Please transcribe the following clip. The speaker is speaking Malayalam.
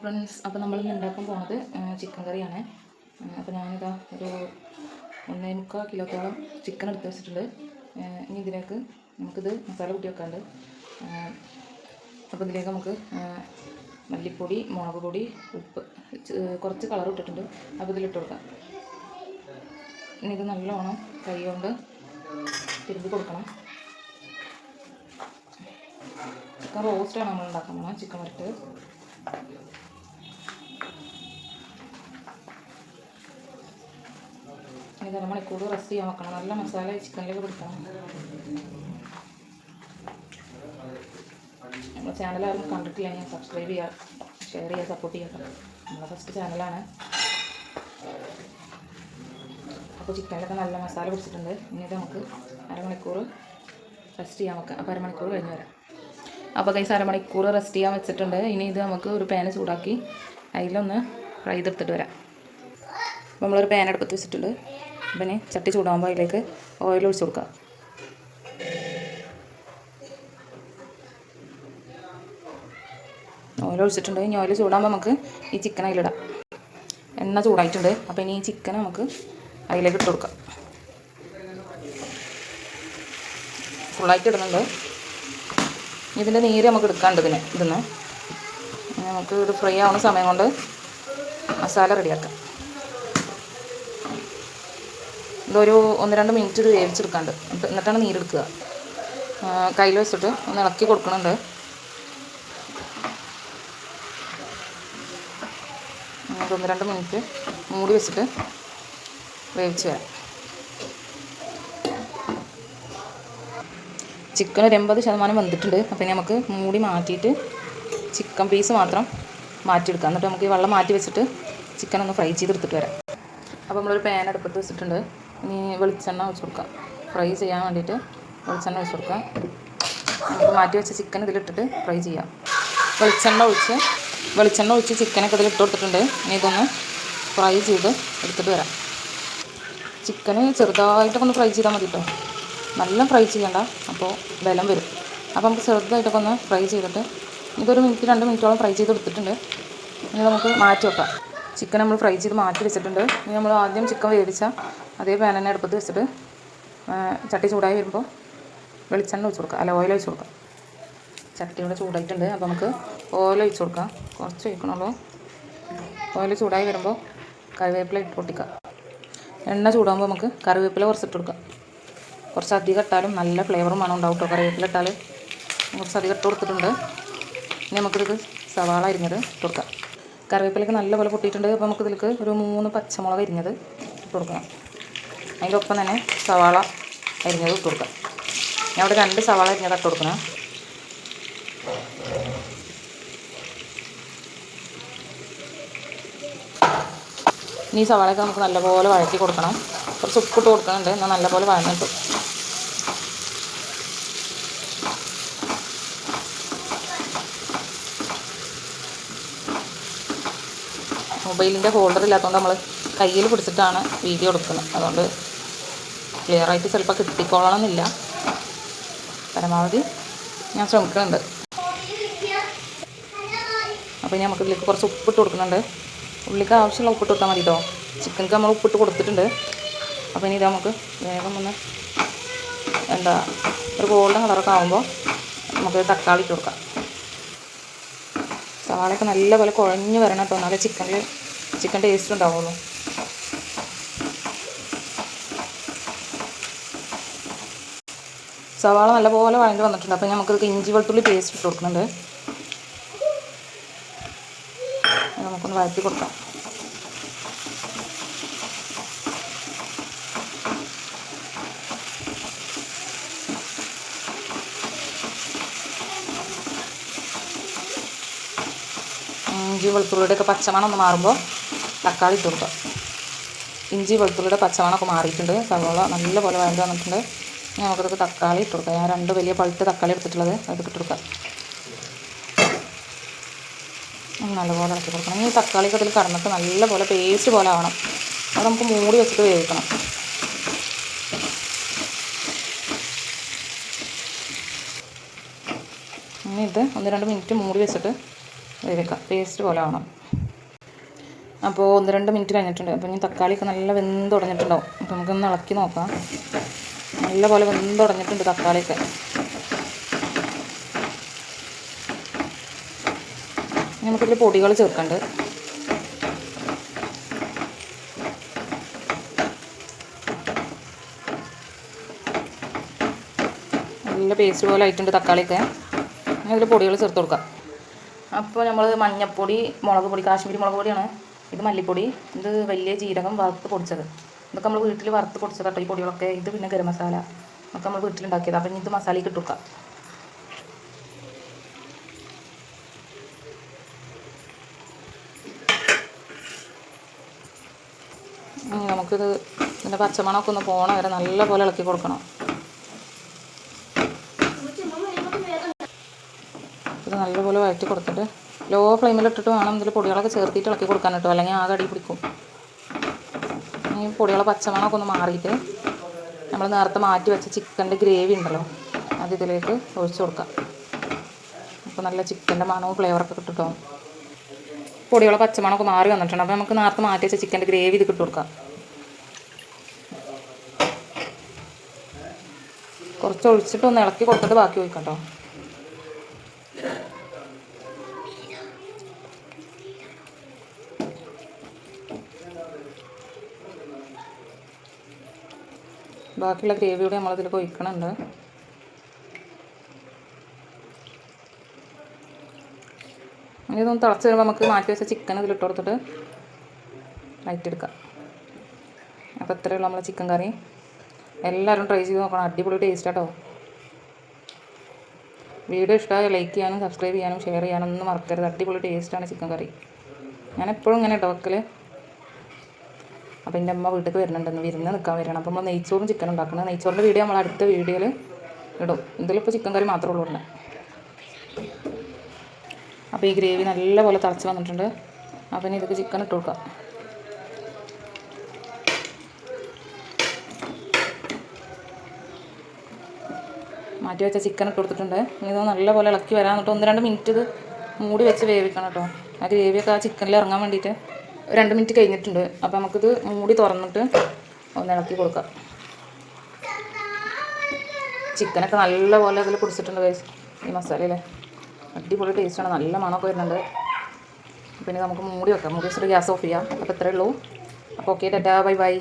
ഫ്രണ്ട്സ്, അപ്പോൾ നമ്മളിന്ന് ഉണ്ടാക്കാൻ പോകുന്നത് ചിക്കൻ കറിയാണ്. അപ്പോൾ ഞാനിതാ ഒരു 1.25 കിലോത്തോളം ചിക്കൻ എടുത്ത് വെച്ചിട്ടുണ്ട്. ഇനി ഇതിലേക്ക് നമുക്കിത് മസാല കൂട്ടി വെക്കാണ്ട്. അപ്പോൾ ഇതിലേക്ക് നമുക്ക് മല്ലിപ്പൊടി, മുളക് പൊടി, ഉപ്പ്, കുറച്ച് കളർ ഇട്ടിട്ടുണ്ട്. അപ്പോൾ ഇതിലിട്ട് കൊടുക്കാം. ഇനി ഇത് നല്ലോണം കൈ കൊണ്ട് തിരുമ്പി കൊടുക്കണം. ചിക്കൻ റോസ്റ്റാണ് നമ്മൾ ഉണ്ടാക്കാൻ പോകുന്നത്. ചിക്കൻ വരട്ട് ഇത് അരമണിക്കൂർ റെസ്റ്റ് ചെയ്യാൻ വെക്കണം. നല്ല മസാല ചിക്കനിലേക്ക് പിടിക്കണം. നമ്മുടെ ചാനൽ ആരും കണ്ടിട്ടില്ല, ഞാൻ സബ്സ്ക്രൈബ് ചെയ്യുക, ഷെയർ ചെയ്യുക, സപ്പോർട്ട് ചെയ്യുക. നമ്മുടെ ഫസ്റ്റ് ചാനലാണ്. അപ്പോൾ ചിക്കനിലൊക്കെ നല്ല മസാല പിടിച്ചിട്ടുണ്ട്. ഇനി ഇത് നമുക്ക് അരമണിക്കൂർ റെസ്റ്റ് ചെയ്യാൻ വെക്കാം. അപ്പോൾ അരമണിക്കൂർ കഴിഞ്ഞ് വരാം. അപ്പോൾ കൈസ് അരമണിക്കൂർ റെസ്റ്റ് ചെയ്യാൻ വെച്ചിട്ടുണ്ട്. ഇനി ഇത് നമുക്ക് ഒരു പാന് ചൂടാക്കി അതിലൊന്ന് ഫ്രൈ ചെയ്തെടുത്തിട്ട് വരാം. അപ്പോൾ നമ്മളൊരു പാൻ അടുപ്പത്ത് വെച്ചിട്ടുണ്ട്. പിന്നെ ചട്ടി ചൂടാകുമ്പോൾ അതിലേക്ക് ഓയിൽ ഒഴിച്ച് കൊടുക്കുക. ഓയിൽ ഒഴിച്ചിട്ടുണ്ട്. ഇനി ഓയിൽ ചൂടാകുമ്പോൾ നമുക്ക് ഈ ചിക്കൻ അതിലിടാം. എണ്ണ ചൂടായിട്ടുണ്ട്. അപ്പോൾ ഇനി ഈ ചിക്കൻ നമുക്ക് അതിലേക്ക് ഇട്ട് കൊടുക്കാം. ഫുള്ളായിട്ട് ഇടുന്നുണ്ട്. ഇതിൻ്റെ നീര് നമുക്ക് എടുക്കാണ്ട് ഇതിന്ന് നമുക്ക് ഒരു ഫ്രൈ ആവുന്ന സമയം കൊണ്ട് മസാല റെഡിയാക്കാം. ഇതൊരു 1-2 മിനിറ്റ് ഇത് വേവിച്ചെടുക്കാണ്ട്, എന്നിട്ടാണ് നീരെടുക്കുക. കയ്യിൽ വെച്ചിട്ട് ഒന്ന് ഇളക്കി കൊടുക്കുന്നുണ്ട്. നമുക്ക് 1-2 മിനിറ്റ് മൂടി വെച്ചിട്ട് വേവിച്ച് വരാം. ചിക്കൻ ഒരു 80% വെന്തിട്ടുണ്ട്. അപ്പോൾ ഇനി നമുക്ക് മൂടി മാറ്റിയിട്ട് ചിക്കൻ പീസ് മാത്രം മാറ്റിയെടുക്കാം. എന്നിട്ട് നമുക്ക് ഈ വെള്ളം മാറ്റി വെച്ചിട്ട് ചിക്കൻ ഒന്ന് ഫ്രൈ ചെയ്തെടുത്തിട്ട് വരാം. അപ്പോൾ നമ്മളൊരു പാൻ അടുപ്പത്ത് വെച്ചിട്ടുണ്ട്. ഇനി വെളിച്ചെണ്ണ ഒഴിച്ച് കൊടുക്കാം. ഫ്രൈ ചെയ്യാൻ വേണ്ടിയിട്ട് വെളിച്ചെണ്ണ ഒഴിച്ച് കൊടുക്കാം. നമുക്ക് മാറ്റി വെച്ച ചിക്കൻ ഇതിലിട്ടിട്ട് ഫ്രൈ ചെയ്യാം. വെളിച്ചെണ്ണ ഒഴിച്ച് ചിക്കനൊക്കെ ഇതിലിട്ട് കൊടുത്തിട്ടുണ്ട്. ഇനി ഇതൊന്ന് ഫ്രൈ ചെയ്ത് എടുത്തിട്ട് വരാം. ചിക്കന് ചെറുതായിട്ടൊക്കെ ഒന്ന് ഫ്രൈ ചെയ്താൽ മതി കേട്ടോ. നല്ല ഫ്രൈ ചെയ്യണ്ട, അപ്പോൾ ബലം വരും. അപ്പോൾ നമുക്ക് ചെറുതായിട്ടൊക്കെ ഒന്ന് ഫ്രൈ ചെയ്തിട്ട് ഇതൊരു 1-2 മിനിറ്റോളം ഫ്രൈ ചെയ്ത് എടുത്തിട്ടുണ്ട്. ഇനി നമുക്ക് മാറ്റി വെക്കാം. ചിക്കൻ നമ്മൾ ഫ്രൈ ചെയ്ത് മാറ്റി വെച്ചിട്ടുണ്ട്. ഇനി നമ്മൾ ആദ്യം ചിക്കൻ വേവിച്ച അതേ പാൻ തന്നെ അടുപ്പത്ത് വെച്ചിട്ട് ചട്ടി ചൂടായി വരുമ്പോൾ വെളിച്ചെണ്ണ ഒഴിച്ച് കൊടുക്കാം, അല്ല ഓയിൽ ഒഴിച്ച് കൊടുക്കാം. ചട്ടി ഇവിടെ ചൂടായിട്ടുണ്ട്. അപ്പോൾ നമുക്ക് ഓയിൽ ഒഴിച്ച് കൊടുക്കാം. കുറച്ച് ഒഴിക്കണുള്ളൂ. ഓയിൽ ചൂടായി വരുമ്പോൾ കറിവേപ്പില ഇട്ട് പൊട്ടിക്കാം. എണ്ണ ചൂടാകുമ്പോൾ നമുക്ക് കറിവേപ്പില കുറച്ചിട്ട് കൊടുക്കാം. കുറച്ച് അധികം ഇട്ടാലും നല്ല ഫ്ലേവറും മണം ഉണ്ടാവും കേട്ടോ. കറിവേപ്പില ഇട്ടാൽ കുറച്ച് അധികം ഇട്ട് കൊടുത്തിട്ടുണ്ട്. ഇനി നമുക്കിത് സവാള അരിഞ്ഞത് ഇട്ട് കൊടുക്കാം. കറിവേപ്പിലൊക്കെ നല്ലപോലെ പൊട്ടിയിട്ടുണ്ട്. അപ്പോൾ നമുക്കിതിലേക്ക് ഒരു 3 പച്ചമുളക് അരിഞ്ഞത് ഇട്ട് കൊടുക്കണം. അതിൻ്റെ ഒപ്പം തന്നെ സവാള അരിഞ്ഞത് ഇട്ട് കൊടുക്കാം. ഞാൻ അവിടെ 2 സവാള അരിഞ്ഞത് ഇട്ട് കൊടുക്കണം. ഇനി സവാളയൊക്കെ നമുക്ക് നല്ലപോലെ വഴറ്റി കൊടുക്കണം. കുറച്ച് ഉപ്പിട്ട് കൊടുക്കുന്നുണ്ട്. എന്നാൽ നല്ലപോലെ വഴന്നിട്ട് മൊബൈലിൻ്റെ ഹോൾഡർ ഇല്ലാത്തതുകൊണ്ട് നമ്മൾ കയ്യിൽ പിടിച്ചിട്ടാണ് വീഡിയോ എടുക്കുന്നത്. അതുകൊണ്ട് ക്ലിയറായിട്ട് ചിലപ്പോൾ കിട്ടിക്കോളണമെന്നില്ല. പരമാവധി ഞാൻ ശ്രമിക്കുന്നുണ്ട്. അപ്പോൾ ഇനി നമുക്ക് ഇതിലേക്ക് കുറച്ച് ഉപ്പിട്ട് കൊടുക്കുന്നുണ്ട്. ഉള്ളിക്ക് ആവശ്യമുള്ള ഉപ്പിട്ട് കൊടുത്താൽ മതി കേട്ടോ. ചിക്കനക്ക് നമ്മൾ ഉപ്പിട്ട് കൊടുത്തിട്ടുണ്ട്. അപ്പോൾ ഇനി ഇത് നമുക്ക് വേഗം ഒന്ന് ഒരു ഗോൾഡൻ കളറൊക്കെ ആകുമ്പോൾ നമുക്ക് തക്കാളി ഇട്ട് കൊടുക്കാം. സവാളയൊക്കെ നല്ലപോലെ കുഴഞ്ഞ് വരണം കേട്ടോ. എന്നാലേ ചിക്കൻ ടേസ്റ്റ് ഉണ്ടാവുള്ളൂ. സവാള നല്ലപോലെ വഴഞ്ഞ് വന്നിട്ടുണ്ട്. അപ്പോൾ നമുക്കിത് ഇഞ്ചി വെളുത്തുള്ളി പേസ്റ്റ് ഇട്ട് കൊടുക്കുന്നുണ്ട്. നമുക്കൊന്ന് വഴറ്റി കൊടുക്കാം. ഇഞ്ചി വെളുത്തുള്ളിയുടെയൊക്കെ പച്ചമണം ഒന്ന് മാറുമ്പോൾ തക്കാളി ഇട്ട് കൊടുക്കാം. ഇഞ്ചി വെളുത്തുള്ളിയുടെ പച്ചമണമൊക്കെ മാറിയിട്ടുണ്ട്. സവാള നല്ലപോലെ വഴണ്ട് വന്നിട്ടുണ്ട്. ഇനി നമുക്കിതൊക്കെ തക്കാളി ഇട്ട് കൊടുക്കാം. ഞാൻ 2 വലിയ പഴുത്ത തക്കാളി എടുത്തിട്ടുള്ളത് അതൊക്കെ ഇട്ട് കൊടുക്കാം. നല്ലപോലെ ഇളക്കി കൊടുക്കണം. ഈ തക്കാളിയൊക്കെ അതിൽ കടന്നിട്ട് നല്ലപോലെ പേസ്റ്റ് പോലെ ആവണം. അത് നമുക്ക് മൂടി വെച്ചിട്ട് വേവിക്കണം. ഇനി ഇത് 1-2 മിനിറ്റ് മൂടി വെച്ചിട്ട് വേവിക്കാം. പേസ്റ്റ് പോലെ ആവണം. അപ്പോൾ 1-2 മിനിറ്റ് കഴിഞ്ഞിട്ടുണ്ട്. അപ്പോൾ ഇനി തക്കാളിയൊക്കെ നല്ല വെന്തുടഞ്ഞിട്ടുണ്ടാവും. അപ്പോൾ നമുക്കൊന്ന് ഇളക്കി നോക്കാം. നല്ല പോലെ വെന്തുടഞ്ഞിട്ടുണ്ട് തക്കാളിയൊക്കെ. നമുക്കിതിൽ പൊടികൾ ചേർക്കണ്ട്. നല്ല പേസ്റ്റ് പോലെ ആയിട്ടുണ്ട് തക്കാളിയൊക്കെ. അതിൽ പൊടികൾ ചേർത്ത് കൊടുക്കാം. അപ്പോൾ നമ്മൾ മഞ്ഞൾപ്പൊടി, മുളക് പൊടി, കാശ്മീരി മുളക് പൊടിയാണ്. ഇത് മല്ലിപ്പൊടി, ഇത് വലിയ ജീരകം വറുത്ത് പൊടിച്ചത്. ഇതൊക്കെ നമ്മൾ വീട്ടിൽ വറുത്ത് പൊടിച്ചത് കേട്ടോ ഈ പൊടികളൊക്കെ. ഇത് പിന്നെ ഗരം മസാല ഒക്കെ നമ്മൾ വീട്ടിലുണ്ടാക്കിയത്. അപ്പം ഇത് മസാലയ്ക്ക് ഇട്ട് കൊടുക്കാം. നമുക്കിത് ഇതിൻ്റെ പച്ചമണമൊക്കെ ഒന്ന് പോകണ വരെ നല്ല പോലെ ഇളക്കി കൊടുക്കണം. ഇത് നല്ലപോലെ വഴറ്റി കൊടുത്തിട്ട് ലോ ഫ്ലെയിമിലിട്ടിട്ട് വേണം ഇതിൽ പൊടികളൊക്കെ ചേർത്തിട്ട് ഇളക്കി കൊടുക്കാൻ കേട്ടോ, അല്ലെങ്കിൽ ആകെ അടി പിടിക്കും. ഈ പൊടികളെ പച്ചമണമൊക്കെ ഒന്ന് മാറിയിട്ട് നമ്മൾ നേരത്തെ മാറ്റി വെച്ച ചിക്കൻ്റെ ഗ്രേവി ഉണ്ടല്ലോ അത് ഇതിലേക്ക് ഒഴിച്ച് കൊടുക്കാം. അപ്പോൾ നല്ല ചിക്കൻ്റെ മണവും ഫ്ലേവറൊക്കെ കിട്ടുട്ടോ. പൊടികളെ പച്ചമണമൊക്കെ മാറി വന്നിട്ടുണ്ട്. അപ്പോൾ നമുക്ക് നേരത്തെ മാറ്റി വെച്ച ചിക്കൻ്റെ ഗ്രേവി ഇത് ഇട്ട് കൊടുക്കാം. കുറച്ച് ഒഴിച്ചിട്ട് ഒന്ന് ഇളക്കി കൊടുത്തിട്ട് ബാക്കി ഒഴിക്കാം കേട്ടോ. ബാക്കിയുള്ള ഗ്രേവി കൂടെ നമ്മളിതിലേക്ക് ഒഴിക്കണുണ്ട്. ഇനി ഇതൊന്ന് തിളച്ച് വരുമ്പോൾ നമുക്ക് മാറ്റി വെച്ച ചിക്കൻ ഇതിലിട്ട് കൊടുത്തിട്ട് ലൈറ്റ് എടുക്കാം. അപ്പോൾ ഇത്രയുള്ള നമ്മളെ ചിക്കൻ കറി. എല്ലാവരും ട്രൈ ചെയ്ത് നോക്കണം. അടിപൊളി ടേസ്റ്റ് കേട്ടോ. വീഡിയോ ഇഷ്ടമായ ലൈക്ക് ചെയ്യാനും സബ്സ്ക്രൈബ് ചെയ്യാനും ഷെയർ ചെയ്യാനും ഒന്നും മറക്കരുത്. അടിപൊളി ടേസ്റ്റാണ് ചിക്കൻ കറി. ഞാൻ എപ്പോഴും ഇങ്ങനെ കേട്ടോ വെക്കൽ. അപ്പോൾ എൻ്റെ അമ്മ വീട്ടിലേക്ക് വരുന്നുണ്ടെന്ന്, വിരുന്ന് നിൽക്കാൻ വരികയാണ്. അപ്പോൾ നമ്മൾ നെയ്ച്ചോറും ചിക്കൻ ഉണ്ടാക്കുന്നത്. നെയ്ച്ചോറിൻ്റെ വീഡിയോ നമ്മൾ അടുത്ത വീഡിയോയിൽ ഇടും. ഇതിലിപ്പോൾ ചിക്കൻ കറി മാത്രമേ ഉള്ളൂ ഉണ്ട്. അപ്പോൾ ഈ ഗ്രേവി നല്ലപോലെ തിളച്ച് വന്നിട്ടുണ്ട്. അപ്പോൾ ഇനി ഇതൊക്കെ ചിക്കൻ ഇട്ട് കൊടുക്കാം. മാറ്റി വെച്ച ചിക്കൻ ഇട്ട് കൊടുത്തിട്ടുണ്ട്. ഇനി ഇത് നല്ലപോലെ ഇളക്കി വരാൻ എന്നിട്ട് 1-2 മിനിറ്റ് ഇത് മൂടി വെച്ച് വേവിക്കണം കേട്ടോ. ആ ഗ്രേവിയൊക്കെ ആ ചിക്കനിൽ ഇറങ്ങാൻ വേണ്ടിയിട്ട് 2 മിനിറ്റ് കഴിഞ്ഞിട്ടുണ്ട്. അപ്പോൾ നമുക്കിത് മൂടി തുറന്നിട്ട് ഒന്ന് ഇളക്കി കൊടുക്കാം. ചിക്കനൊക്കെ നല്ലപോലെ അതിൽ പിടിച്ചിട്ടുണ്ട് ഗൈസ് ഈ മസാലയിൽ. അടിപൊളി ടേസ്റ്റാണ്. നല്ല മണമൊക്കെ വരുന്നുണ്ട്. പിന്നെ നമുക്ക് മൂടി വെക്കാം. മൂടി വെച്ചിട്ട് ഗ്യാസ് ഓഫ് ചെയ്യാം. അപ്പോൾ ഇത്രയേ ഉള്ളൂ. അപ്പോൾ ഓക്കെ, ടാറ്റാ, ബൈ ബൈ.